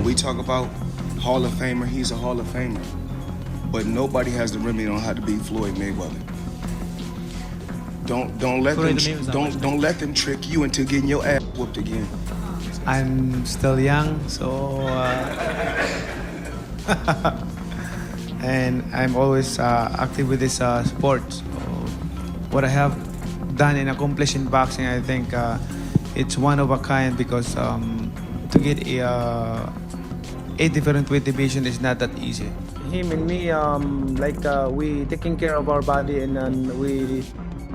we talk about Hall of Famer, he's a Hall of Famer. But nobody has the remedy on how to beat Floyd Mayweather. Don't let them trick you into getting your ass whooped again. I'm still young, so and I'm always active with this sport. So what I have done and accomplished in boxing, I think it's one of a kind, because to get a different weight division is not that easy. Him and me, we taking care of our body, and we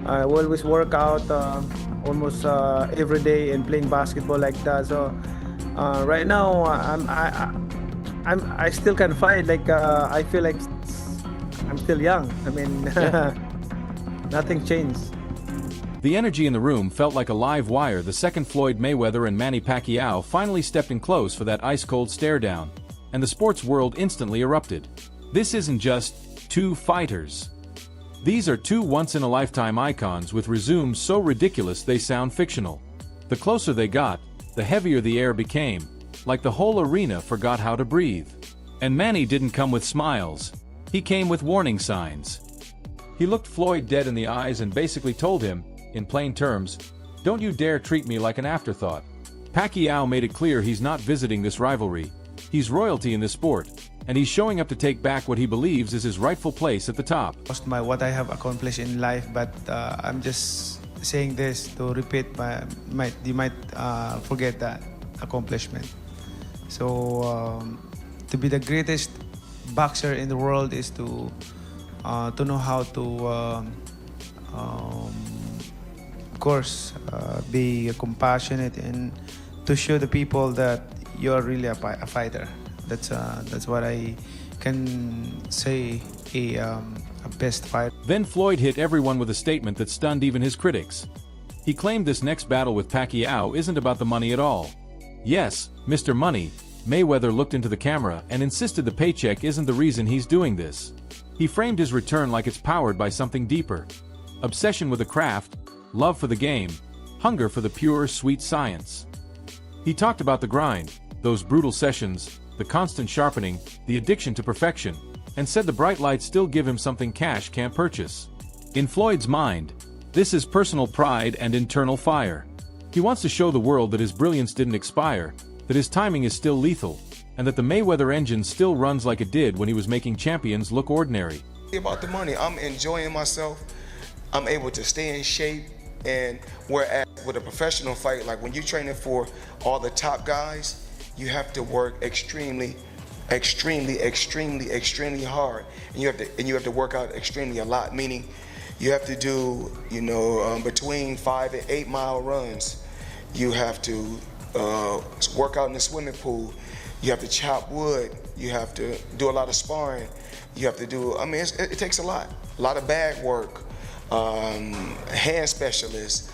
always work out almost every day and playing basketball like that. So right now, I still can fight. I feel like I'm still young. I mean, nothing changed. The energy in the room felt like a live wire the second Floyd Mayweather and Manny Pacquiao finally stepped in close for that ice-cold stare-down, and the sports world instantly erupted. This isn't just two fighters. These are two once-in-a-lifetime icons with resumes so ridiculous they sound fictional. The closer they got, the heavier the air became, like the whole arena forgot how to breathe. And Manny didn't come with smiles. He came with warning signs. He looked Floyd dead in the eyes and basically told him, in plain terms, "Don't you dare treat me like an afterthought." Pacquiao made it clear he's not visiting this rivalry. He's royalty in this sport, and he's showing up to take back what he believes is his rightful place at the top. What I have accomplished in life, but I'm just saying this to repeat you might forget that accomplishment. So to be the greatest boxer in the world is to know how to of course be compassionate and to show the people that you're really a fighter. That's what I can say a best fighter. Then Floyd hit everyone with a statement that stunned even his critics. He claimed this next battle with Pacquiao isn't about the money at all. Yes, Mr. Money, Mayweather looked into the camera and insisted the paycheck isn't the reason he's doing this. He framed his return like it's powered by something deeper. Obsession with the craft, love for the game, hunger for the pure, sweet science. He talked about the grind, those brutal sessions, the constant sharpening, the addiction to perfection, and said the bright lights still give him something cash can't purchase. In Floyd's mind, this is personal pride and internal fire. He wants to show the world that his brilliance didn't expire, that his timing is still lethal, and that the Mayweather engine still runs like it did when he was making champions look ordinary. About the money, I'm enjoying myself. I'm able to stay in shape, and whereas with a professional fight, like when you're training for all the top guys, you have to work extremely hard, and you have to work out extremely a lot. Meaning, you have to do between 5 and 8 mile runs. You have to work out in the swimming pool. You have to chop wood. You have to do a lot of sparring. You have to do. I mean, it takes a lot of bag work. Hand specialists,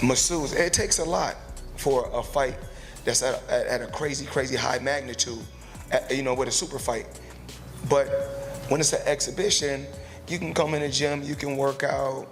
masseuse. It takes a lot for a fight that's at a crazy high magnitude, with a super fight. But when it's an exhibition, you can come in the gym, you can work out,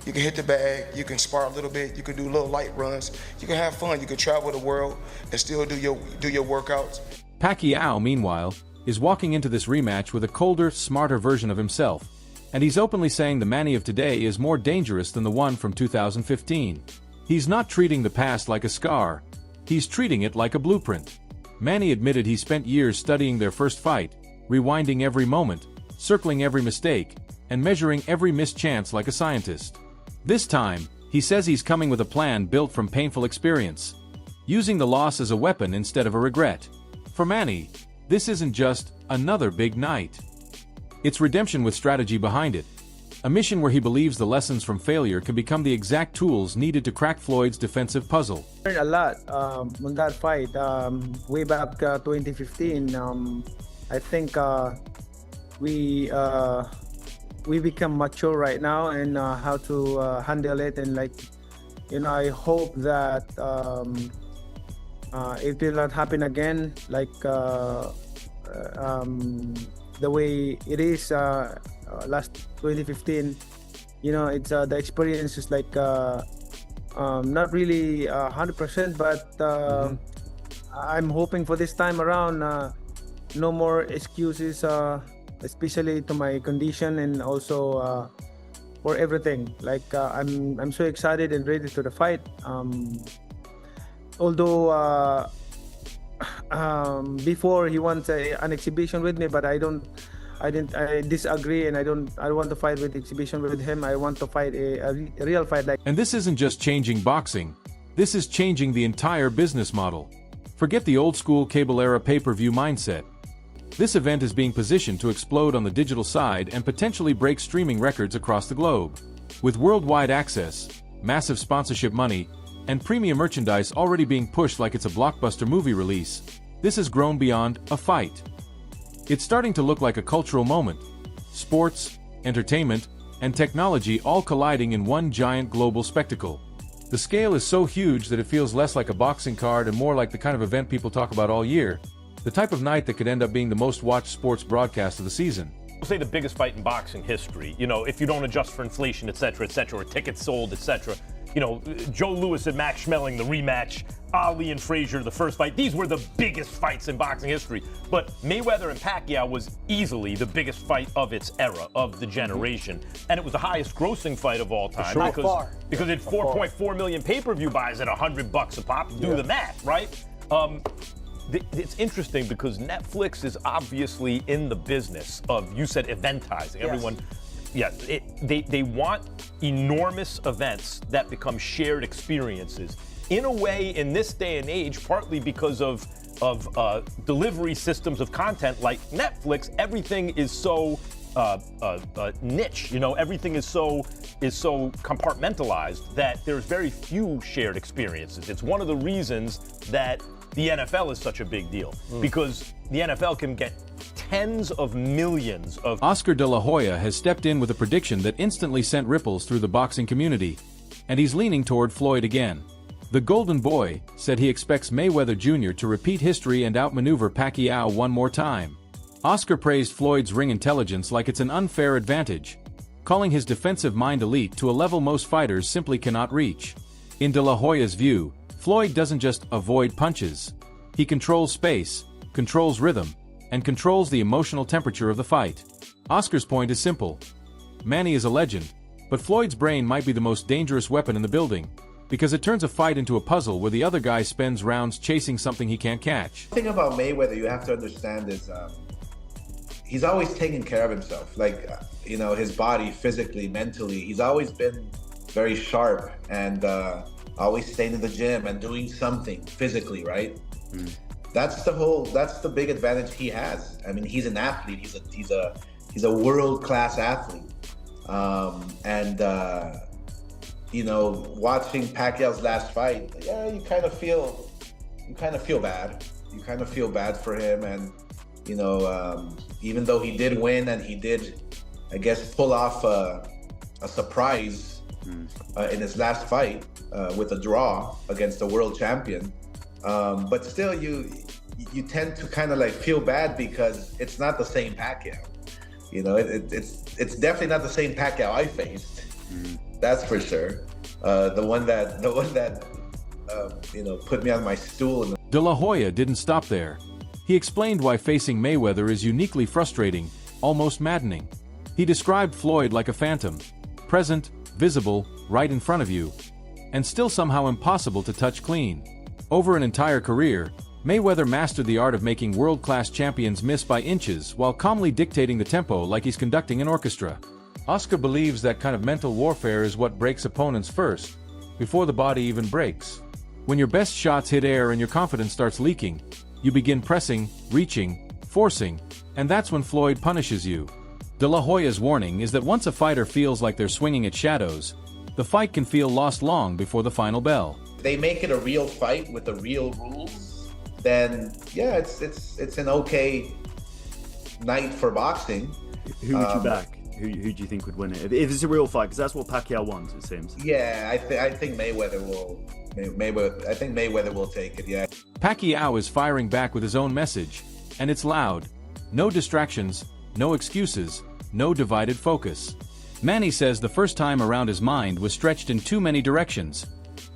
you can hit the bag, you can spar a little bit, you can do little light runs, you can have fun, you can travel the world and still do your workouts. Pacquiao, meanwhile, is walking into this rematch with a colder, smarter version of himself. And he's openly saying the Manny of today is more dangerous than the one from 2015. He's not treating the past like a scar. He's treating it like a blueprint. Manny admitted he spent years studying their first fight, rewinding every moment, circling every mistake, and measuring every missed chance like a scientist. This time, he says he's coming with a plan built from painful experience, using the loss as a weapon instead of a regret. For Manny, this isn't just another big night. It's redemption with strategy behind it. A mission where he believes the lessons from failure can become the exact tools needed to crack Floyd's defensive puzzle. I learned a lot on that fight. Way back 2015, I think we become mature right now and how to handle it. And I hope that it will not happen again. The way it is last 2015, it's the experience is not really 100%, but I'm hoping for this time around, no more excuses, especially to my condition and also for everything. Like I'm so excited and ready to the fight. Although before he wants an exhibition with me, but I disagree, and I don't want to fight with exhibition with him. I want to fight a real fight. Like. And this isn't just changing boxing, this is changing the entire business model. Forget the old-school cable-era pay-per-view mindset. This event is being positioned to explode on the digital side and potentially break streaming records across the globe. With worldwide access, massive sponsorship money, and premium merchandise already being pushed like it's a blockbuster movie release, this has grown beyond a fight. It's starting to look like a cultural moment. Sports, entertainment, and technology all colliding in one giant global spectacle. The scale is so huge that it feels less like a boxing card and more like the kind of event people talk about all year. The type of night that could end up being the most watched sports broadcast of the season. We'll say the biggest fight in boxing history, you know, if you don't adjust for inflation, et cetera, or tickets sold, et cetera. You know, Joe Louis and Max Schmeling, the rematch, Ali and Frazier, the first fight. These were the biggest fights in boxing history. But Mayweather and Pacquiao was easily the biggest fight of its era, of the generation. And it was the highest grossing fight of all time. Sure. Because it had 4.4 million pay-per-view buys at $100 a pop. Do the math, right? It's interesting because Netflix is obviously in the business of, you said, eventizing. Yes. Everyone, they want enormous events that become shared experiences. In a way, in this day and age, partly because of delivery systems of content like Netflix, everything is so niche. You know, everything is so compartmentalized that there's very few shared experiences. It's one of the reasons that the NFL is such a big deal, because the NFL can get tens of millions of... Oscar De La Hoya has stepped in with a prediction that instantly sent ripples through the boxing community, and he's leaning toward Floyd again. The Golden Boy said he expects Mayweather Jr. to repeat history and outmaneuver Pacquiao one more time. Oscar praised Floyd's ring intelligence like it's an unfair advantage, calling his defensive mind elite to a level most fighters simply cannot reach. In De La Hoya's view, Floyd doesn't just avoid punches. He controls space, controls rhythm, and controls the emotional temperature of the fight. Oscar's point is simple. Manny is a legend, but Floyd's brain might be the most dangerous weapon in the building, because it turns a fight into a puzzle where the other guy spends rounds chasing something he can't catch. The thing about Mayweather you have to understand is he's always taking care of himself. Like, you know, his body, physically, mentally, he's always been very sharp and always staying in the gym and doing something physically, right? That's the big advantage he has. I mean, he's an athlete. He's a world-class athlete. You know, watching Pacquiao's last fight, yeah, you kind of feel bad. You kind of feel bad for him, and you know, even though he did win and he did, I guess, pull off a surprise in his last fight with a draw against the world champion, but still, you tend to kind of like feel bad because it's not the same Pacquiao. You know, it's definitely not the same Pacquiao I faced. That's for sure. The one that you know, put me on my stool. De La Hoya didn't stop there. He explained why facing Mayweather is uniquely frustrating, almost maddening. He described Floyd like a phantom, present, visible, right in front of you, and still somehow impossible to touch clean. Over an entire career, Mayweather mastered the art of making world-class champions miss by inches while calmly dictating the tempo like he's conducting an orchestra. Oscar believes that kind of mental warfare is what breaks opponents first, before the body even breaks. When your best shots hit air and your confidence starts leaking, you begin pressing, reaching, forcing, and that's when Floyd punishes you. De La Hoya's warning is that once a fighter feels like they're swinging at shadows, the fight can feel lost long before the final bell. They make it a real fight with the real rules, then yeah, it's an okay night for boxing. Who would you back? Who do you think would win it? If it's a real fight, because that's what Pacquiao wants, it seems. Yeah, I think Mayweather will. I think Mayweather will take it. Yeah. Pacquiao is firing back with his own message, and it's loud. No distractions, no excuses, no divided focus. Manny says the first time around his mind was stretched in too many directions,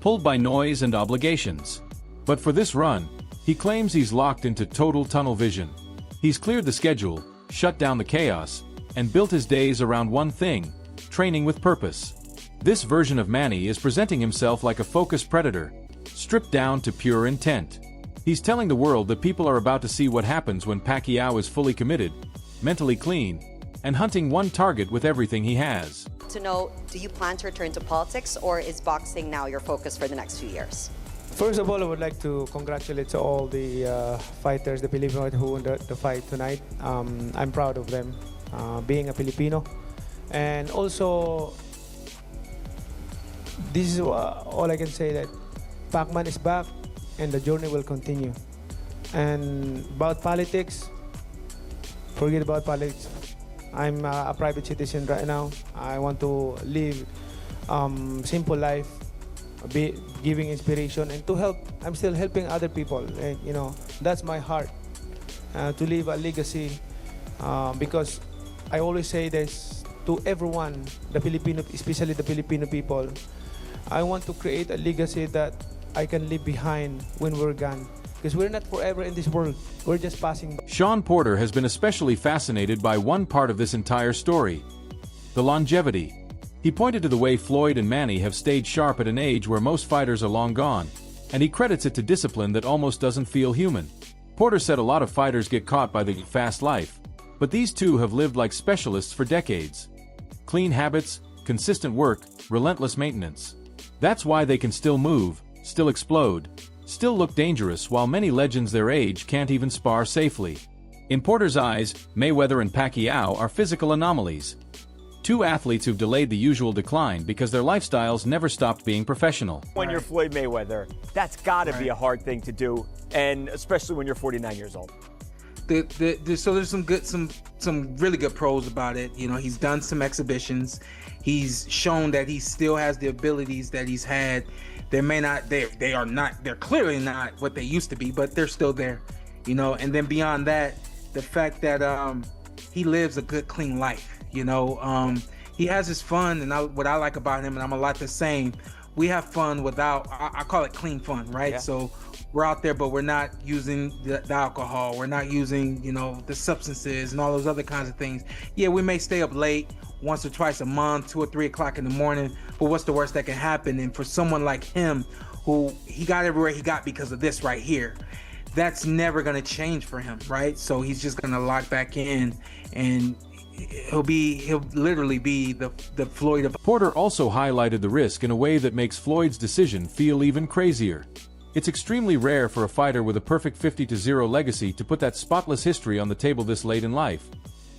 pulled by noise and obligations. But for this run, He claims he's locked into total tunnel vision. He's cleared the schedule, shut down the chaos, and built his days around one thing: training with purpose. This version of Manny is presenting himself like a focused predator, stripped down to pure intent. He's telling the world that people are about to see what happens when Pacquiao is fully committed, mentally clean, and hunting one target with everything he has. To know, do you plan to return to politics, or is boxing now your focus for the next few years? First of all, I would like to congratulate to all the fighters, the Filipino who won the fight tonight. I'm proud of them, being a Filipino. And also, this is all I can say, that Pacman is back and the journey will continue. And about politics, forget about politics. I'm a private citizen right now. I want to live simple life, be giving inspiration and to help. I'm still helping other people, and you know, that's my heart, to leave a legacy, because I always say this to everyone, the Filipino, especially the Filipino people. I want to create a legacy that I can leave behind when we're gone, because we're not forever in this world. We're just passing by. Sean Porter has been especially fascinated by one part of this entire story: the longevity. He pointed to the way Floyd and Manny have stayed sharp at an age where most fighters are long gone, and he credits it to discipline that almost doesn't feel human. Porter said a lot of fighters get caught by the fast life, but these two have lived like specialists for decades. Clean habits, consistent work, relentless maintenance. That's why they can still move, still explode, still look dangerous, while many legends their age can't even spar safely. In Porter's eyes, Mayweather and Pacquiao are physical anomalies. Two athletes who've delayed the usual decline because their lifestyles never stopped being professional. When you're Floyd Mayweather, that's got to be a hard thing to do, and especially when you're 49 years old. So there's some really good pros about it. You know, he's done some exhibitions. He's shown that he still has the abilities that he's had. They're clearly not what they used to be, but they're still there. You know, and then beyond that, the fact that he lives a good, clean life. You know, he has his fun, and what I like about him, and I'm a lot the same. We have fun without, I call it clean fun, right? Yeah. So we're out there, but we're not using the alcohol. We're not using, you know, the substances and all those other kinds of things. Yeah, we may stay up late once or twice a month, 2 or 3 o'clock in the morning, but what's the worst that can happen? And for someone like him, who he got everywhere he got because of this right here, that's never going to change for him, right? So he's just going to lock back in, and he'll literally be the Floyd of. Porter also highlighted the risk in a way that makes Floyd's decision feel even crazier. It's extremely rare for a fighter with a perfect 50-0 legacy to put that spotless history on the table this late in life,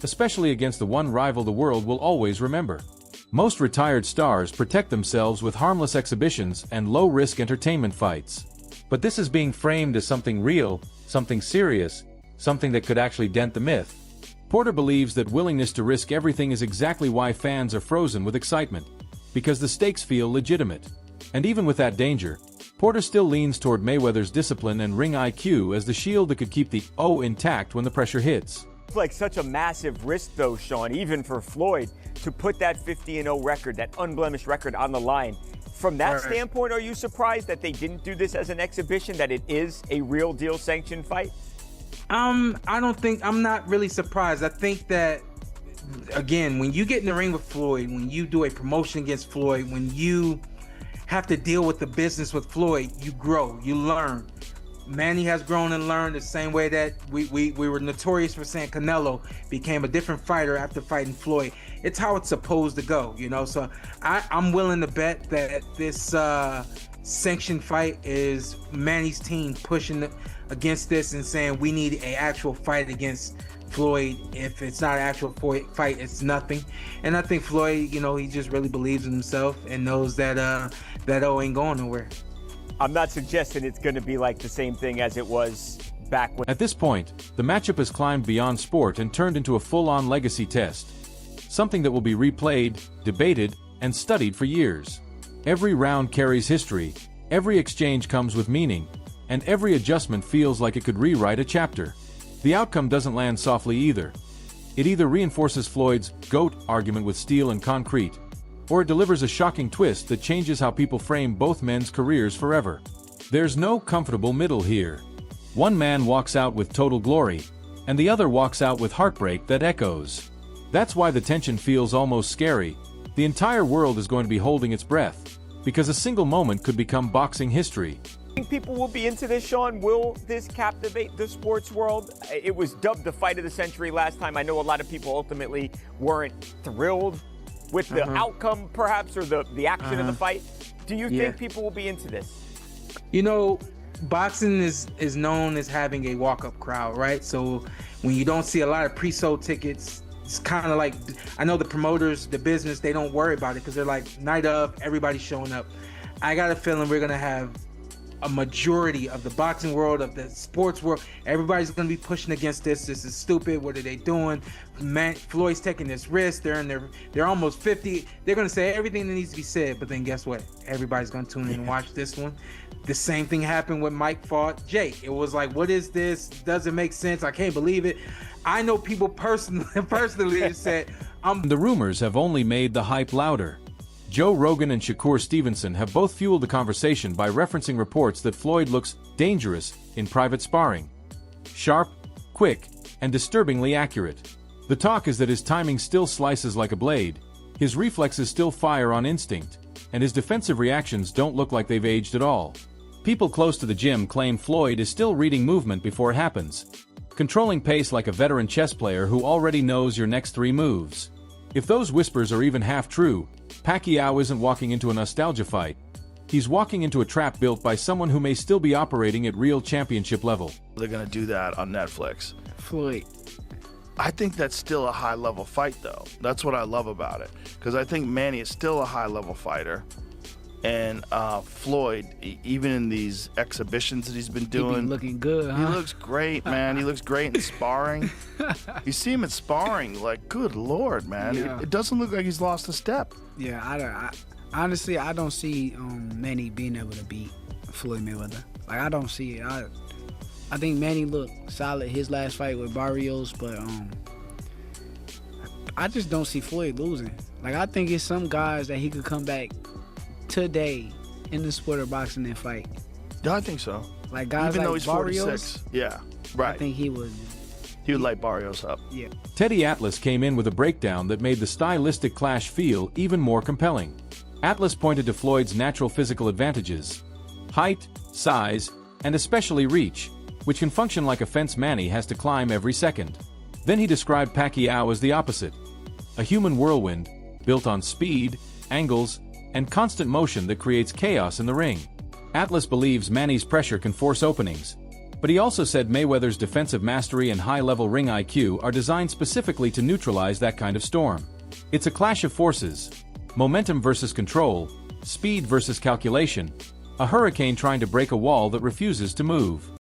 especially against the one rival the world will always remember. Most retired stars protect themselves with harmless exhibitions and low-risk entertainment fights. But this is being framed as something real, something serious, something that could actually dent the myth. Porter believes that willingness to risk everything is exactly why fans are frozen with excitement, because the stakes feel legitimate. And even with that danger, Porter still leans toward Mayweather's discipline and ring IQ as the shield that could keep the O intact when the pressure hits. It's like such a massive risk, though, Sean, even for Floyd, to put that 50-0 record, that unblemished record, on the line. From that standpoint, are you surprised that they didn't do this as an exhibition, that it is a real deal sanctioned fight? I'm not really surprised. I think that, again, when you get in the ring with Floyd, when you do a promotion against Floyd, when you have to deal with the business with Floyd, you grow, you learn. Manny has grown and learned the same way that we were notorious for saying Canelo became a different fighter after fighting Floyd. It's how it's supposed to go, you know? So I'm willing to bet that this sanctioned fight is Manny's team pushing against this and saying we need an actual fight against Floyd. If it's not an actual fight, it's nothing. And I think Floyd, you know, he just really believes in himself and knows that that O ain't going nowhere. I'm not suggesting it's going to be like the same thing as it was back when. At this point, the matchup has climbed beyond sport and turned into a full-on legacy test. Something that will be replayed, debated, and studied for years. Every round carries history, every exchange comes with meaning, and every adjustment feels like it could rewrite a chapter. The outcome doesn't land softly either. It either reinforces Floyd's GOAT argument with steel and concrete, or it delivers a shocking twist that changes how people frame both men's careers forever. There's no comfortable middle here. One man walks out with total glory, and the other walks out with heartbreak that echoes. That's why the tension feels almost scary. The entire world is going to be holding its breath, because a single moment could become boxing history. Think people will be into this, Sean? Will this captivate the sports world? It was dubbed the fight of the century last time. I know a lot of people ultimately weren't thrilled with the outcome, perhaps, or the action of the fight. Do you think people will be into this? You know, boxing is known as having a walk-up crowd, right? So when you don't see a lot of pre-sold tickets, it's kind of like, I know the promoters, the business, they don't worry about it because they're like, night of, everybody's showing up. I got a feeling we're going to have a majority of the boxing world, of the sports world, everybody's going to be pushing against this. This is stupid. What are they doing? Floyd's taking this risk. They're almost 50. They're going to say everything that needs to be said, but then guess what? Everybody's going to tune in and watch this one. The same thing happened when Mike fought Jake. It was like, what is this? Doesn't make sense. I can't believe it. I know people personally said, The rumors have only made the hype louder. Joe Rogan and Shakur Stevenson have both fueled the conversation by referencing reports that Floyd looks dangerous in private sparring. Sharp, quick, and disturbingly accurate. The talk is that his timing still slices like a blade, his reflexes still fire on instinct, and his defensive reactions don't look like they've aged at all. People close to the gym claim Floyd is still reading movement before it happens, controlling pace like a veteran chess player who already knows your next 3 moves. If those whispers are even half true, Pacquiao isn't walking into a nostalgia fight. He's walking into a trap built by someone who may still be operating at real championship level. They're going to do that on Netflix. Floyd. I think that's still a high-level fight, though. That's what I love about it. Because I think Manny is still a high-level fighter. And Floyd, even in these exhibitions that he's been doing, He be looking good, huh? He looks great, man. He looks great in sparring. You see him in sparring, like, good Lord, man. Yeah. It doesn't look like he's lost a step. Yeah, I honestly, I don't see Manny being able to beat Floyd Mayweather. Like, I don't see it. I think Manny looked solid his last fight with Barrios, but I just don't see Floyd losing. Like, I think it's some guys that he could come back today in the sport of boxing and fight. Yeah, I think so. Like guys even like though he's Barrios, 46. Yeah, right. I think he would light Barrios up. Yeah. Teddy Atlas came in with a breakdown that made the stylistic clash feel even more compelling. Atlas pointed to Floyd's natural physical advantages: height, size, and especially reach, which can function like a fence Manny has to climb every second. Then he described Pacquiao as the opposite: a human whirlwind, built on speed, angles, and constant motion that creates chaos in the ring. Atlas believes Manny's pressure can force openings, but he also said Mayweather's defensive mastery and high-level ring IQ are designed specifically to neutralize that kind of storm. It's a clash of forces: momentum versus control, speed versus calculation, a hurricane trying to break a wall that refuses to move.